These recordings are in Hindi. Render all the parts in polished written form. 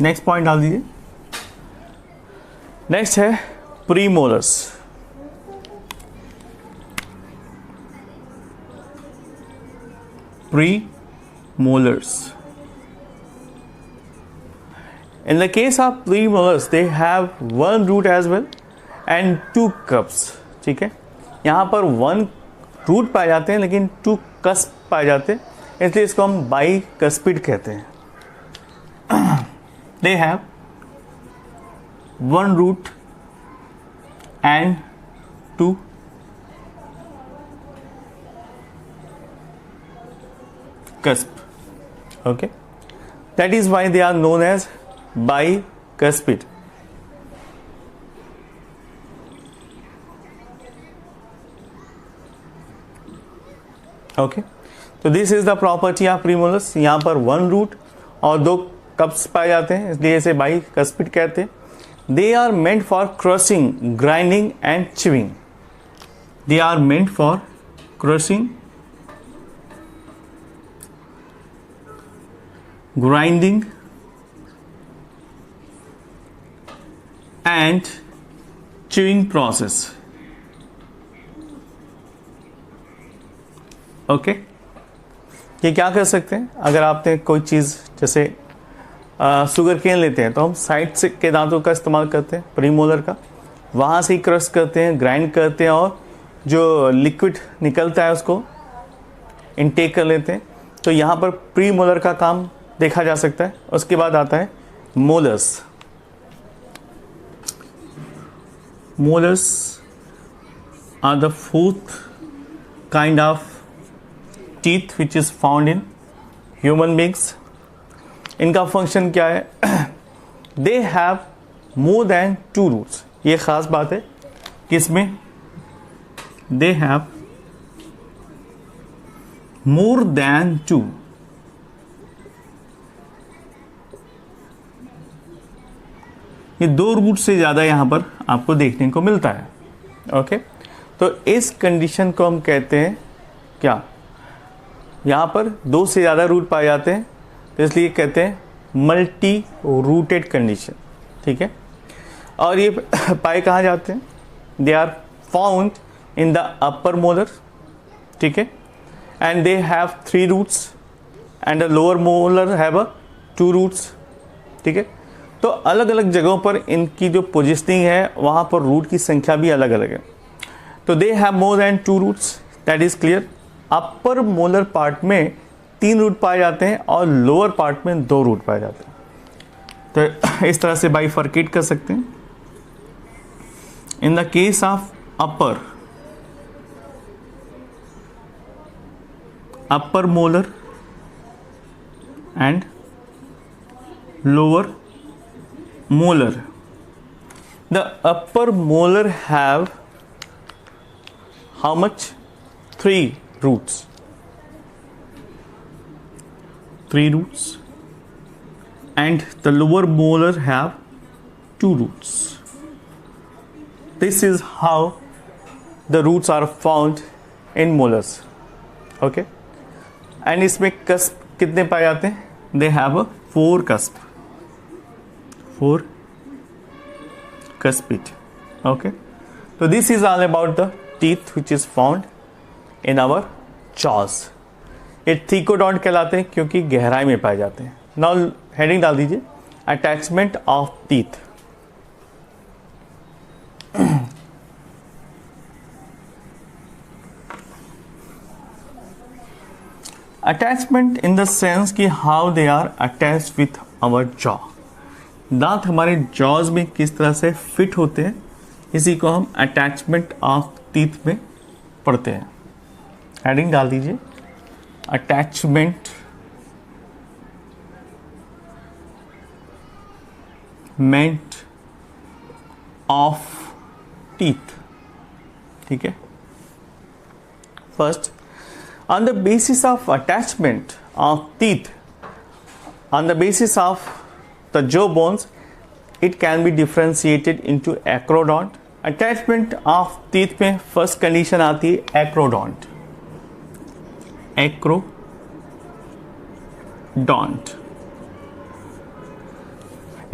नेक्स्ट पॉइंट डाल दीजिए। नेक्स्ट है premolars. Premolars, in the case of premolars they have one root as well and two cusps। ठीक है, यहाँ पर वन रूट पाए जाते हैं लेकिन टू कस्प पाए जाते हैं, इसलिए इसको हम बाई कस्पिड कहते हैं। They have one root and two cusp। okay, that is why they are known as bicuspid। Okay, तो this is the property of premolars. यहाँ पर वन रूट और दो कप्स पाए जाते हैं, इसलिए इसे बाइकस्पिड कहते हैं। They are meant for crushing, grinding and chewing. They are meant for crushing, grinding and chewing process. Okay, ये क्या कर सकते हैं, अगर आपने कोई चीज़ जैसे शुगर केन लेते हैं तो हम साइड से के दांतों का इस्तेमाल करते हैं, प्रीमोलर का, वहाँ से ही क्रश करते हैं, ग्राइंड करते हैं और जो लिक्विड निकलता है उसको इनटेक कर लेते हैं। तो यहाँ पर प्रीमोलर का काम देखा जा सकता है। उसके बाद आता है molars. Molars are the fourth kind of teeth which is found in human beings। इनका फंक्शन क्या है, they have more than two roots। ये खास बात है किसमें, they have more than two। ये दो रूट से ज़्यादा यहाँ पर आपको देखने को मिलता है। ओके, तो इस कंडीशन को हम कहते हैं क्या, यहाँ पर दो से ज़्यादा रूट पाए जाते हैं तो इसलिए कहते हैं मल्टी रूटेड कंडीशन। ठीक है, और ये पाए कहाँ जाते हैं, they are found in the upper molar. ठीक है, and they have three roots and the lower molar have two roots. ठीक है, तो अलग अलग जगहों पर इनकी जो पोजिशनिंग है वहाँ पर रूट की संख्या भी अलग अलग है। तो they have more than two roots, that is clear. Upper molar part में तीन रूट पाए जाते हैं और लोअर पार्ट में दो रूट पाए जाते हैं। तो इस तरह से बाइफर्केट कर सकते हैं। In the case of upper molar and lower molar, the upper molar have how much, three roots, and the lower molar have two roots। This is how the roots are found in molars। okay, and इसमें cusp कितने पाए जाते हैं, they have four cusp, four cuspid। okay, so this is all about the teeth which is found in our jaws. ये थीकोडॉन्ट कहलाते हैं क्योंकि गहराई में पाए जाते हैं। नाउ हेडिंग डाल दीजिए, attachment of teeth. Attachment in the sense कि how they are attached with our jaw. दांत हमारे जॉज में किस तरह से फिट होते हैं, इसी को हम अटैचमेंट ऑफ टीथ में पढ़ते हैं। हेडिंग डाल दीजिए, अटैचमेंट ऑफ टीथ। ठीक है, first, on the basis of attachment of teeth, on the basis of the jaw bones, it can be differentiated into acrodont. Attachment of teeth में फर्स्ट कंडीशन आती है एक्रोडोंट। एक्रोडोंट,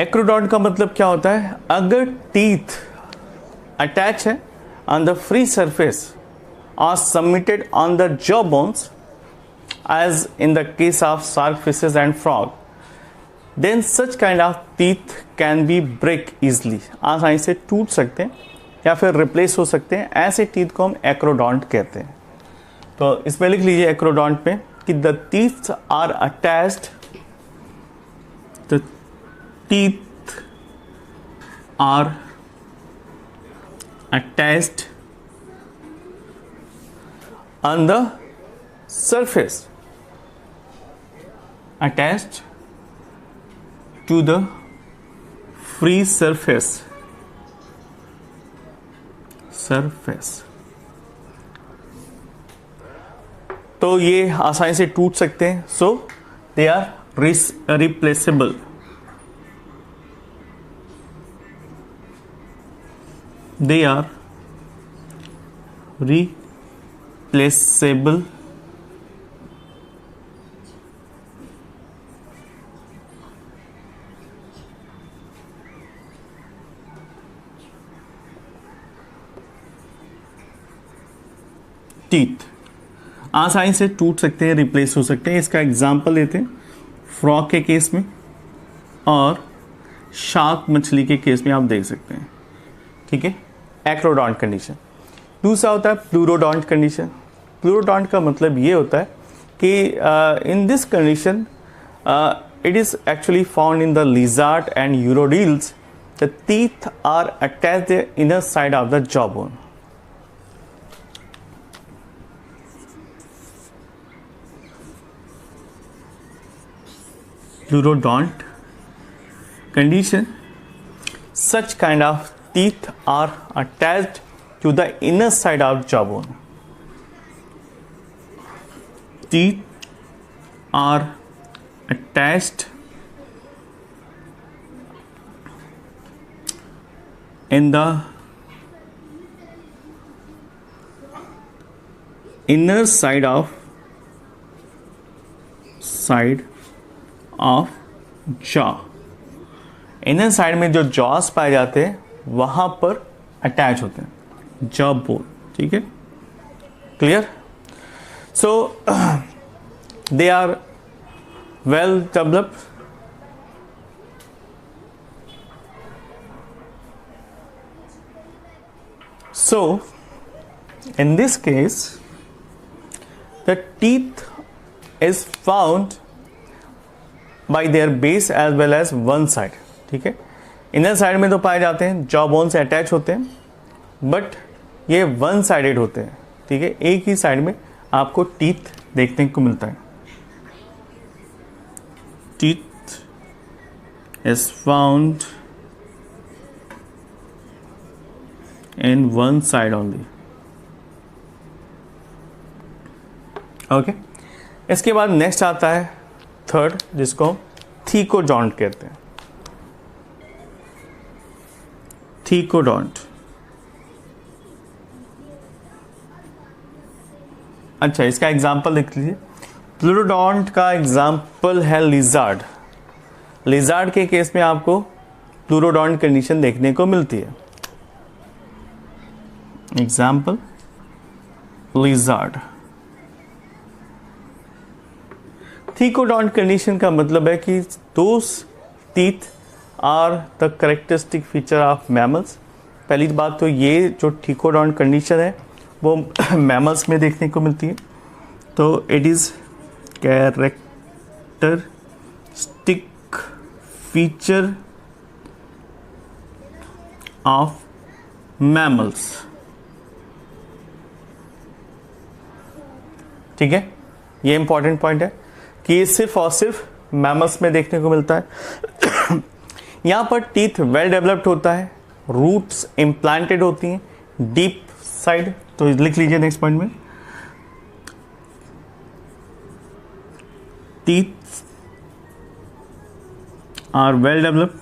एक्रोडॉन्ट का मतलब क्या होता है, अगर टीथ अटैच है ऑन द फ्री सरफेस और submitted on the jaw bones as in the case of shark fishes and frog, then such kind of teeth can be break easily, आसानी से टूट सकते हैं या फिर रिप्लेस हो सकते हैं। ऐसे टीथ को हम एक्रोडॉन्ट कहते हैं। तो इसमें लिख लीजिए एक्रोडॉन्ट में कि the teeth are attached, the teeth are attached on the surface, attached to the free surface, तो ये आसानी से टूट सकते हैं। So they are replaceable, they are replaceable teeth, आसानी से टूट सकते हैं, रिप्लेस हो सकते हैं। इसका एग्जाम्पल लेते हैं फ्रॉग के केस में और शार्क मछली के केस में आप देख सकते हैं। ठीक है, एक्रोडॉन्ट कंडीशन। दूसरा होता है प्लूरोडॉन्ट कंडीशन। प्लूरोडॉन्ट का मतलब ये होता है कि in this condition it is actually found in the lizard and urodeles, the teeth are attached the inner side of the jaw bone. Pleurodont condition, such kind of teeth are attached to the inner side of jawbone. Teeth are attached in the inner side of jaw. Inner side में जो जॉस पाए जाते हैं वहां पर अटैच होते हैं, जॉ बोन। ठीक है, clear? So they are well developed, so in this case the teeth is found by their base as well as one side। ठीक है, इनर साइड में तो पाए जाते हैं, जॉ बोन से अटैच होते हैं, बट ये वन साइडेड होते हैं। ठीक है, एक ही साइड में आपको टीथ देखने को मिलता है। Teeth is found in one side only। Okay, इसके बाद नेक्स्ट आता है थर्ड, जिसको थीकोडॉन्ट कहते हैं। थीकोडॉन्ट, अच्छा इसका एग्जाम्पल लिख लीजिए। प्लूरोडॉन्ट का एग्जाम्पल है लिजार्ड। लिजार्ड के केस में आपको प्लूरोडॉन्ट कंडीशन देखने को मिलती है। Example lizard. थीकोडॉन्ट कंडीशन का मतलब है कि those teeth are the characteristic feature of mammals. पहली बात तो ये जो थीकोडॉन्ट कंडीशन है वो मैमल्स में देखने को मिलती है, तो it is characteristic feature of mammals. ठीक है, ये इंपॉर्टेंट पॉइंट है कि ये सिर्फ और सिर्फ मैमल्स में देखने को मिलता है। यहां पर टीथ वेल डेवलप्ड होता है, रूट्स इम्प्लांटेड होती हैं डीप साइड। तो लिख लीजिए नेक्स्ट पॉइंट में, teeth are well developed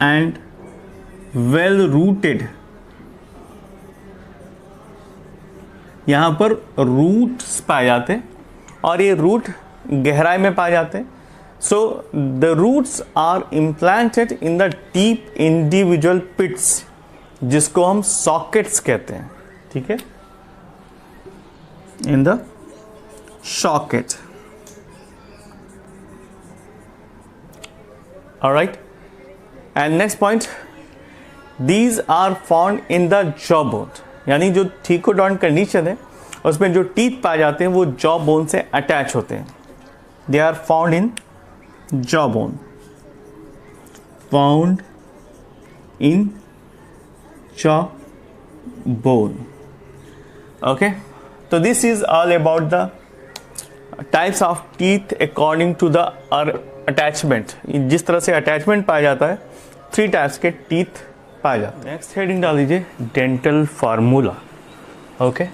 and well rooted. यहां पर रूट्स पाए जाते हैं और ये रूट गहराई में पाए जाते हैं. So the roots are implanted in the deep individual pits, जिसको हम सॉकेट्स कहते हैं. ठीक है, in the socket. Alright, and next point, these are found in the jaw bone. यानी जो थीकोडॉन कंडीशन है उसमें जो टीथ पाए जाते हैं वो जॉ बोन से अटैच होते हैं. They are found in jaw bone, found in jaw bone. Okay, तो this is all about the types of teeth according to the attachment. जिस तरह से अटैचमेंट पाया जाता है, 3 टाइप्स के टीथ पाया जाता है. नेक्स्ट हेडिंग डाल दीजिए, dental formula. Okay,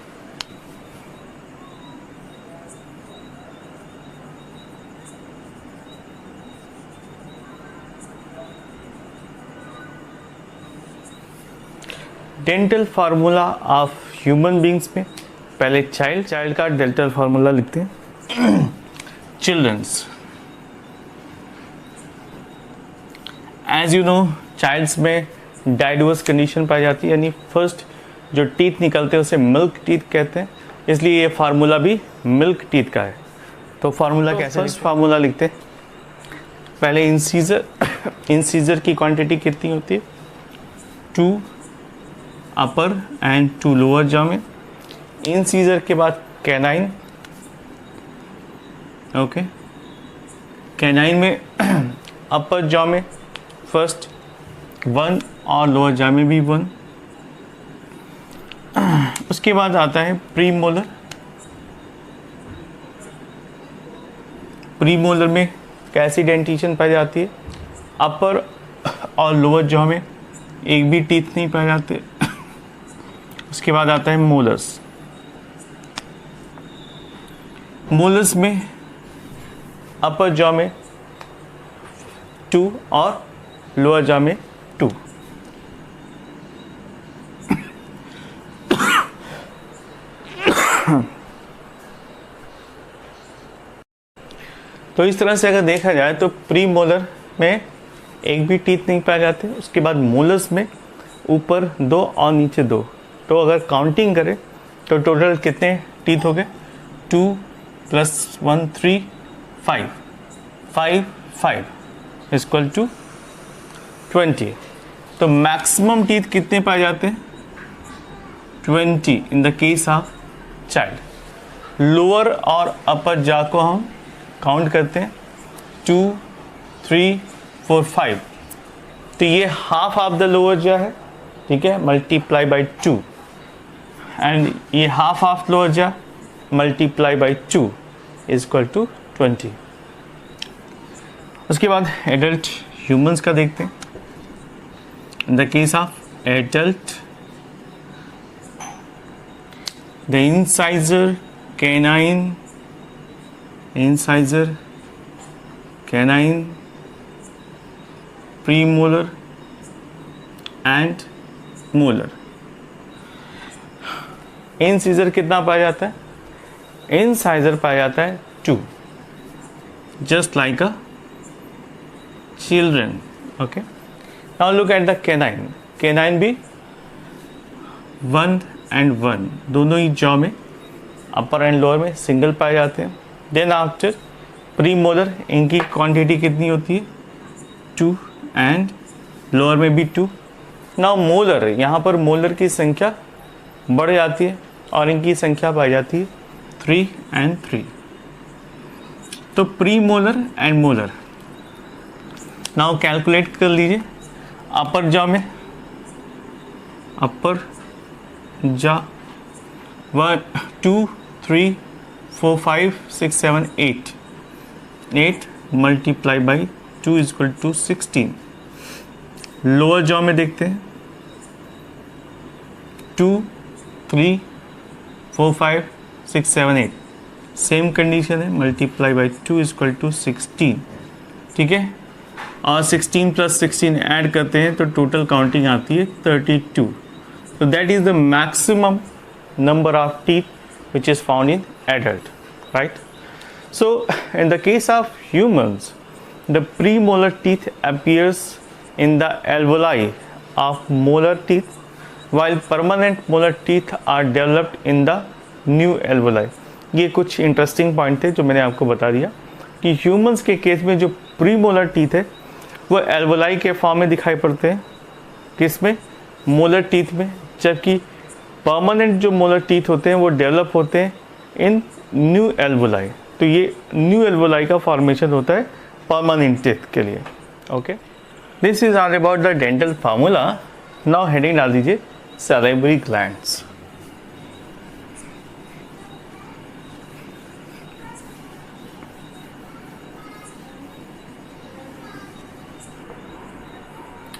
dental formula of human beings में पहले चाइल्ड का डेंटल फार्मूला लिखते हैं. Childrens, as you know, childs में डाइडवर्स कंडीशन पाई जाती है, यानी फर्स्ट जो टीथ निकलते हैं उसे मिल्क टीथ कहते हैं, इसलिए ये फार्मूला भी मिल्क टीथ का है. तो फार्मूला कैसे? फर्स्ट फार्मूला लिखते हैं, पहले इंसीजर की क्वांटिटी कितनी होती है? 2 अपर एंड 2 लोअर जॉ में. इंसीजर के बाद कैनाइन. ओके, कैनाइन में अपर जॉ में फर्स्ट 1 और लोअर जॉ में भी 1. उसके बाद आता है प्रीमोलर. प्रीमोलर में कैसी डेंटिशन पाई जाती है? अपर और लोअर जॉ में एक भी टीथ नहीं पाए जाते. उसके बाद आता है मोलर्स. मोलर्स में अपर जॉ में 2 और लोअर जॉ में 2. तो इस तरह से अगर देखा जाए तो प्री मोलर में एक भी टीथ नहीं पाए जाते. उसके बाद मोलर्स में ऊपर 2 और नीचे 2. तो अगर काउंटिंग करें तो टोटल कितने टीथ हो गए? 2 + 1 3 5 5 5 इक्वल टू 20. तो मैक्सिमम टीथ कितने पाए जाते हैं? 20 इन the case of child. Lower और अपर जॉ को हम काउंट करते हैं 2 3 4 5. तो ये half of the lower jaw है, ठीक है, मल्टीप्लाई बाई 2, एंड ये half of lower jaw multiply by 2 equal to 20. उसके बाद एडल्ट ह्यूमंस का देखते हैं. In the case of adult, the incisor canine, incisor, canine, premolar and molar. Incisor कितना पाया जाता है? इंसाइजर पाया जाता है 2, just like a children. Okay, now look at the canine. canine भी 1 and 1 दोनों ही जॉ में अपर एंड लोअर में सिंगल पाए जाते हैं. देन आफ्टर प्रीमोलर, इनकी क्वांटिटी कितनी होती है? 2 एंड लोअर में भी 2. नाउ मोलर, यहाँ पर मोलर की संख्या बढ़ जाती है और इनकी संख्या पाई जाती है 3 and 3. तो premolar and molar now calculate कर लीजिए. अपर जॉ में, upper jaw 1 2 3 4 5 6 7 8 8 multiply by 2 equal to 16. Lower jaw में देखते हैं 2 3 4 5 6 7 8 सेम कंडीशन है, मल्टीप्लाई बाई 2 इक्वल टू 16. ठीक है, और 16 + 16 ऐड करते हैं तो टोटल काउंटिंग आती है 32. So that is the maximum number of teeth which is found in adult, right? So in the case of humans, the premolar teeth appears in the alveoli of molar teeth, while permanent molar teeth are developed in the new alveoli. ये कुछ इंटरेस्टिंग पॉइंट थे जो मैंने आपको बता दिया कि ह्यूमंस के केस में जो प्रीमोलर टीथ है वो एल्वोलाई के फॉर्म में दिखाई पड़ते हैं, किसमें, मोलर टीथ में, जबकि परमानेंट जो मोलर टीथ होते हैं वो डेवलप होते हैं इन न्यू एल्वोलाई। तो ये न्यू एल्वोलाई का फॉर्मेशन होता है परमानेंट टीथ के लिए। Okay, this is all about the dental formula. Now heading डाल दीजिए सैलिवरी ग्लैंड्स।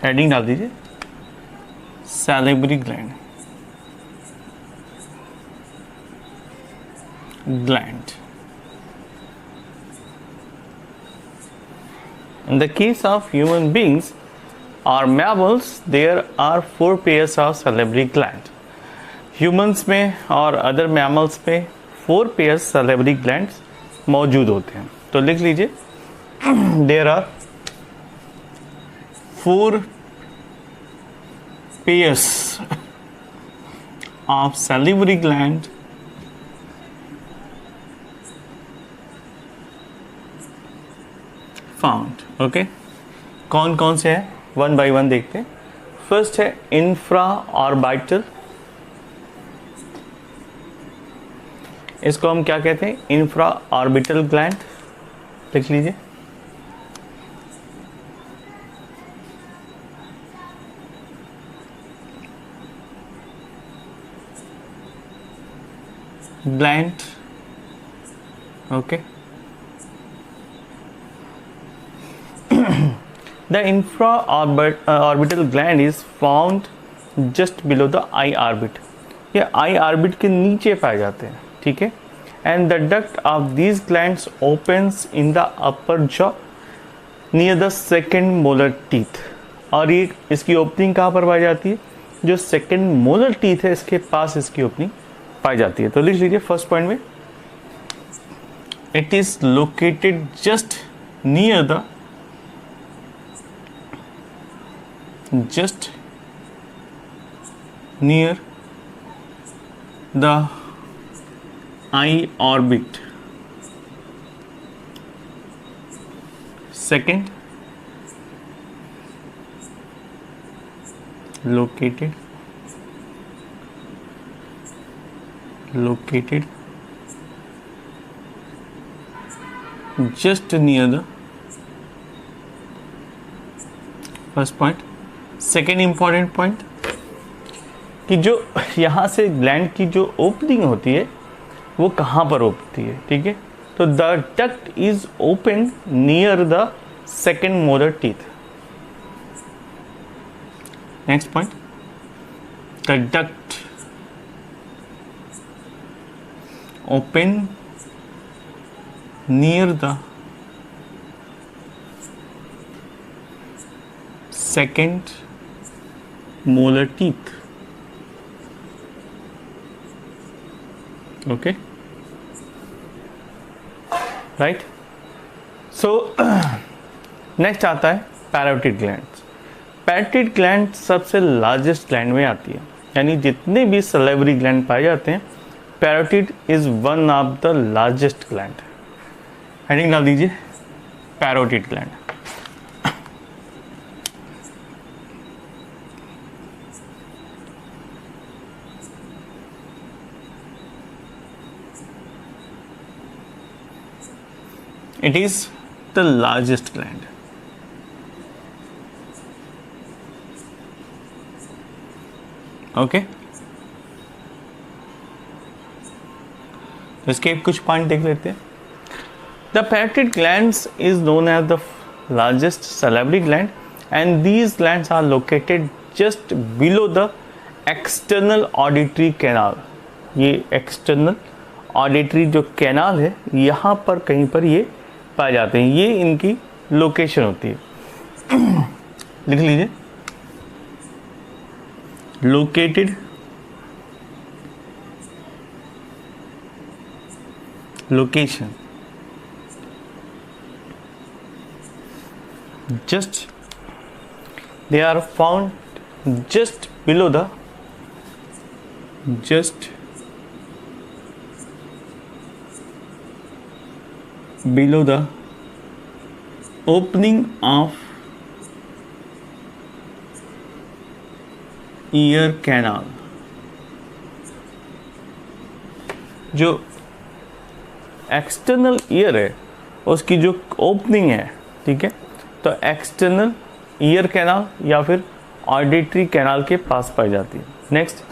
हेडिंग डाल दीजिए salivary gland. In the case of human beings or mammals, there are 4 pairs of salivary gland. Humans में और other mammals में 4 pairs salivary glands मौजूद होते हैं। तो लिख लीजिए there are 4 pairs of salivary gland found. Okay, कौन कौन से हैं, वन बाय वन देखते हैं। फर्स्ट है इंफ्रा ऑर्बिटल, इसको हम क्या कहते हैं, इंफ्रा ऑर्बिटल ग्लैंड, लिख लीजिए। Gland, okay. The infra-orbital gland is found just below the eye orbit. ये eye orbit के नीचे पाए जाते हैं, ठीक है। And the duct of these glands opens in the upper jaw near the second molar teeth. और ये इसकी ओपनिंग कहाँ पर पाई जाती है, जो सेकेंड मोलर टीथ है इसके पास इसकी ओपनिंग पाई जाती है। तो लिख लीजिए फर्स्ट पॉइंट में, it is located just near the eye orbit. Second, located just near the first point. Second important point कि जो यहाँ से ग्लैंड की जो ओपनिंग होती है वो कहाँ पर होती है, ठीक है। तो the duct is open near the second molar teeth. Next point, the duct open near the second molar teeth. Okay, right? So next आता है पैरोटिड ग्लैंड। पैरोटिड ग्लैंड सबसे लार्जेस्ट ग्लैंड में आती है, यानी जितने भी सलेवरी ग्लैंड पाए जाते हैं parotid is one of the largest gland. Heading डाल दीजिए parotid gland. It is the largest gland. Okay. तो इसके कुछ पॉइंट देख लेते हैं। The parotid glands is known as the largest salivary gland, and these glands are located just below the external auditory canal. ये external auditory जो canal है यहाँ पर कहीं पर ये पाए जाते हैं, ये इनकी लोकेशन होती है। लिख लीजिए located location just they are found just below the opening of ear canal. जो एक्सटर्नल ईयर है उसकी जो ओपनिंग है, ठीक है, तो एक्सटर्नल ईयर कैनाल या फिर ऑडिटरी कैनाल के पास पाई जाती है. Next,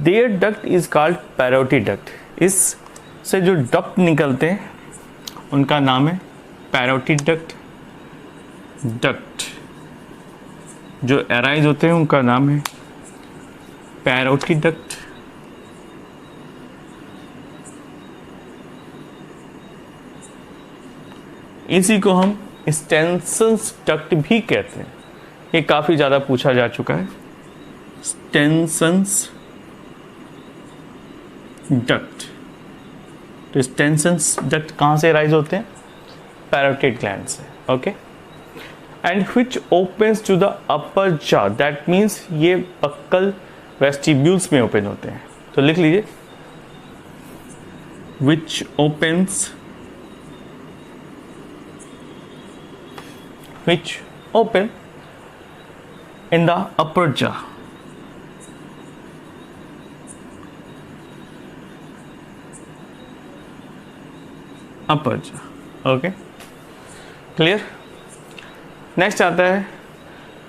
there duct is called parotid duct. इससे जो डक्ट निकलते हैं उनका नाम है पैरोटी डक्ट. जो एराइज होते हैं उनका नाम है पैरोटी डक्ट. इसी को हम स्टेनसन्स डक्ट भी कहते हैं. ये काफ़ी ज़्यादा पूछा जा चुका है. Stensen's duct. तो स्टेनसन्स डक्ट कहाँ से राइज होते हैं? पैरोटिड ग्लैंड से. Okay. And which opens to the upper jaw. That means ये बक्कल वेस्टिब्यूल्स में ओपन होते हैं. तो लिख लीजिए, which opens which open in the upper jaw. upper jaw. Okay, clear. Next आता है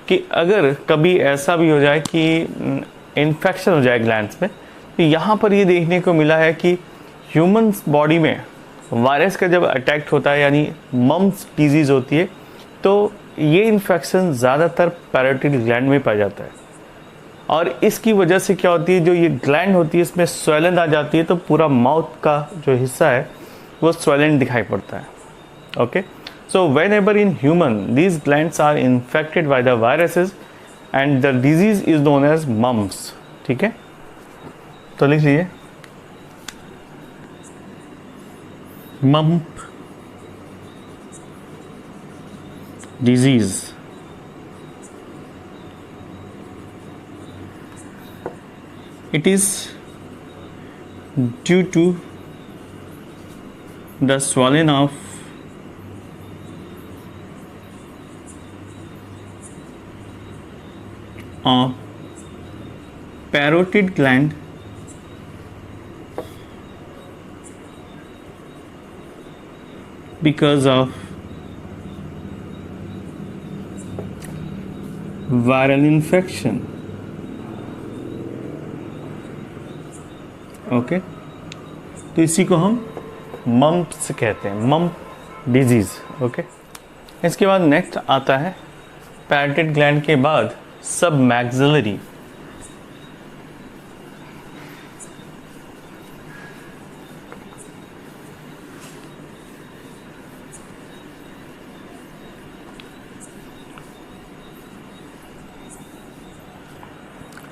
कि अगर कभी ऐसा भी हो जाए कि इन्फेक्शन हो जाए ग्लैंड्स में, तो यहाँ पर ये देखने को मिला है कि ह्यूमन बॉडी में वायरस का जब अटैक होता है यानी मम्स डिजीज़ होती है, तो ये इन्फेक्शन ज़्यादातर पैरोटिड ग्लैंड में पाया जाता है. और इसकी वजह से क्या होती है, जो ये ग्लैंड होती है इसमें स्वेलन आ जाती है, तो पूरा माउथ का जो हिस्सा है वो स्वेलन दिखाई पड़ता है. Okay. So whenever in human these glands are infected by the viruses and the disease is known as mumps. ठीक है, तो लिख लीजिए, mump disease. It is due to the swelling of parotid gland because of viral infection. Okay, तो इसी को हम मम्प्स कहते हैं, मम्प डिजीज. ओके. इसके बाद नेक्स्ट आता है पैरोटिड ग्लैंड के बाद सब मैक्सिलरी.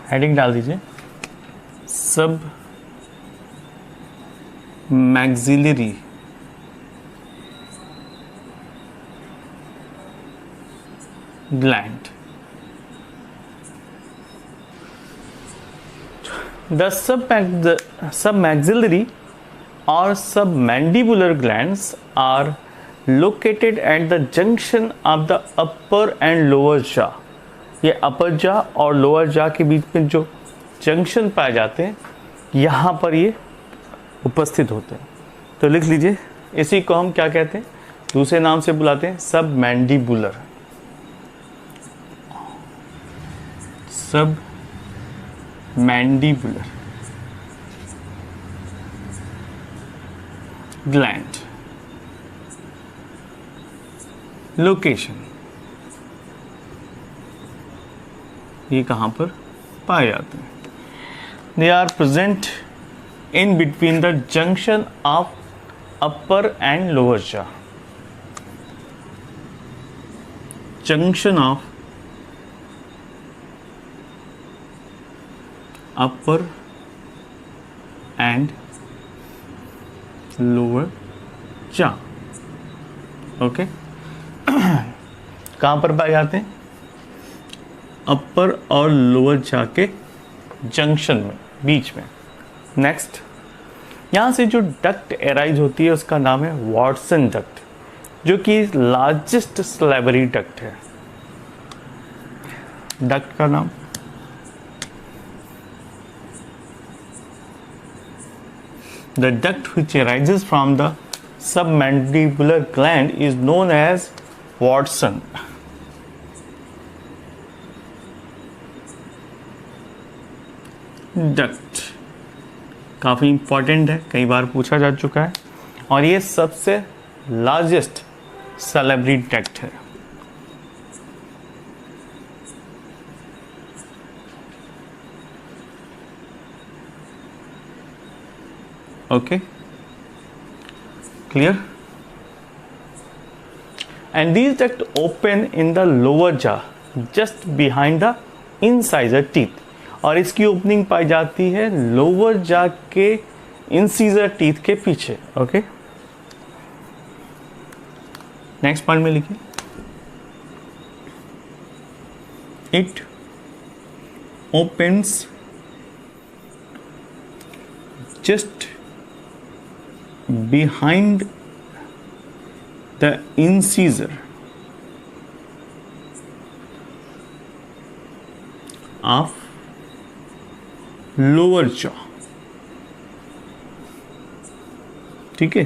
हेडिंग डाल दीजिए, सब maxillary gland. The sub maxillary और सब mandibular glands are located at the junction of the upper and lower jaw. ये अपर जॉ और लोअर जॉ के बीच में जो जंक्शन पाए जाते हैं यहाँ पर ये उपस्थित होते हैं. तो लिख लीजिए, इसी को हम क्या कहते हैं, दूसरे नाम से बुलाते हैं सब मैंडिबुलर. सब मैंडिबुलर ग्लैंड. लोकेशन ये कहाँ पर पाए जाते हैं? They are present in between the junction of upper and lower jaw. Junction of upper and lower jaw. Okay. कहाँ पर पाए जाते हैं? अपर और लोअर जा के जंक्शन में, बीच में। नेक्स्ट, यहाँ से जो डक्ट एराइज होती है उसका नाम है वॉटसन डक्ट, जो कि लार्जेस्ट सलेवरी डक्ट है। डक्ट का नाम the duct which arises from the submandibular gland is known as Watson. Duct काफ़ी इंपॉर्टेंट है, कई बार पूछा जा चुका है, और ये सबसे लार्जेस्ट सलेवरी डक्ट है। Okay, clear? And these ducts open in the lower jaw, just behind the incisor teeth. और इसकी ओपनिंग पाई जाती है लोअर जा के इंसीजर टीथ के पीछे। ओके, नेक्स्ट पॉइंट में लिखिए, it opens just behind the incisor of lower jaw। ठीक है,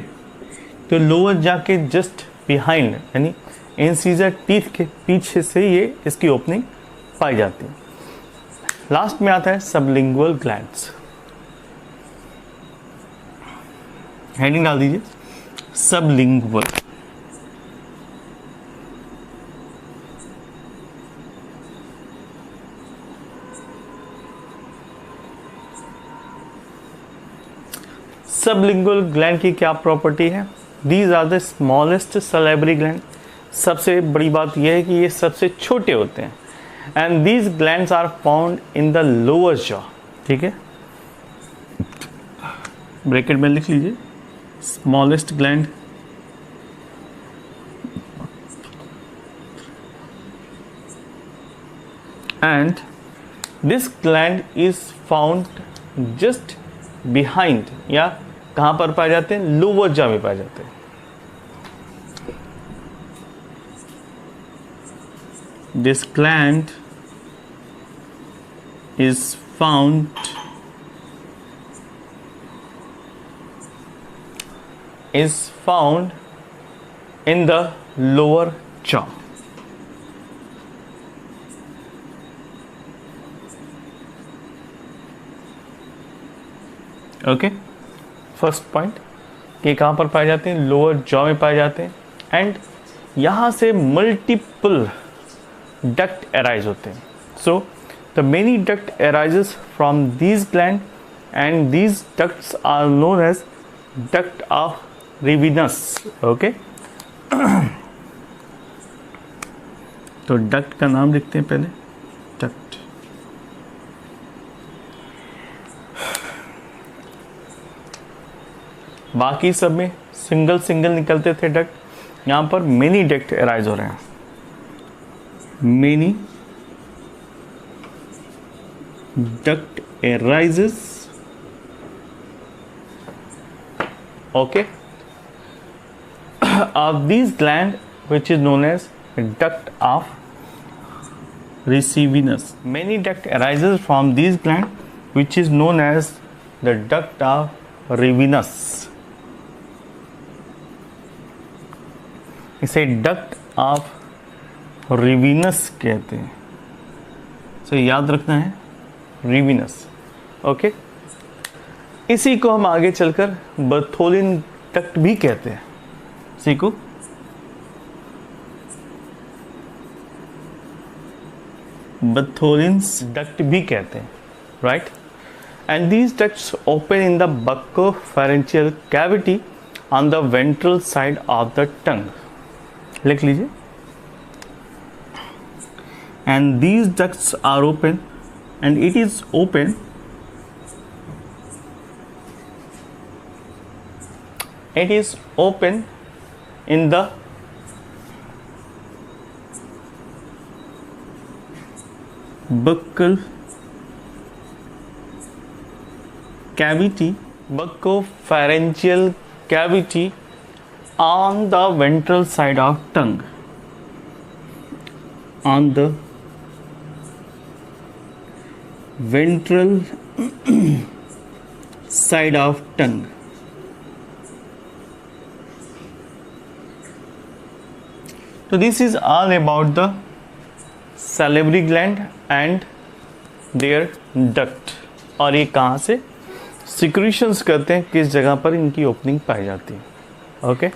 तो लोअर जा के जस्ट बिहाइंड यानी इंसीजर टीथ के पीछे से ये इसकी ओपनिंग पाई जाती है। लास्ट में आता है सबलिंगुअल ग्लैंड्स। हेडिंग डाल दीजिए, सबलिंगुअल। सबलिंगुअल ग्लैंड की क्या प्रॉपर्टी है? These are the smallest salivary gland. सबसे बड़ी बात यह है कि ये सबसे छोटे होते हैं। And these glands are found in the lower jaw. ठीक है, ब्रैकेट में लिख लीजिए, smallest gland and this gland is found just behind, या कहाँ पर पाए जाते हैं? लोअर जॉ में पाए जाते हैं। This gland is found in the lower jaw। Okay, first point कि कहाँ पर पाए जाते हैं? लोअर जॉ में पाए जाते हैं। एंड यहाँ से मल्टीपल डक्ट एराइज होते हैं। So the many duct arises from these gland and these ducts are known as duct of Rivinus. Okay, तो डक्ट का नाम लिखते हैं पहले, डक्ट। बाकी सब में सिंगल सिंगल निकलते थे डक्ट, यहां पर मेनी डक्ट एराइज हो रहे हैं। Many duct arises. Okay, of these gland which is known as duct of Ricevinus. Many duct arises from these gland which is known as the duct of Ricevinus. इसे duct of Ricevinus कहते हैं। तो याद रखना है Ricevinus। ओके, इसी को हम आगे चलकर बर्थोलिन डक्ट भी कहते हैं। सीखो, बर्थोलिन्स डक्ट भी कहते हैं, right? And these ducts open in the buccopharyngeal cavity on the ventral side of the tongue. लिख लीजिए, and these ducts are open and it is open in the buccal cavity, buccopharyngeal cavity on the ventral side of tongue, on the ventral side of tongue. So this is all about the salivary gland and their duct, और ये कहाँ से सिक्रीशंस करते हैं, किस जगह पर इनकी ओपनिंग पाई जाती है. ओके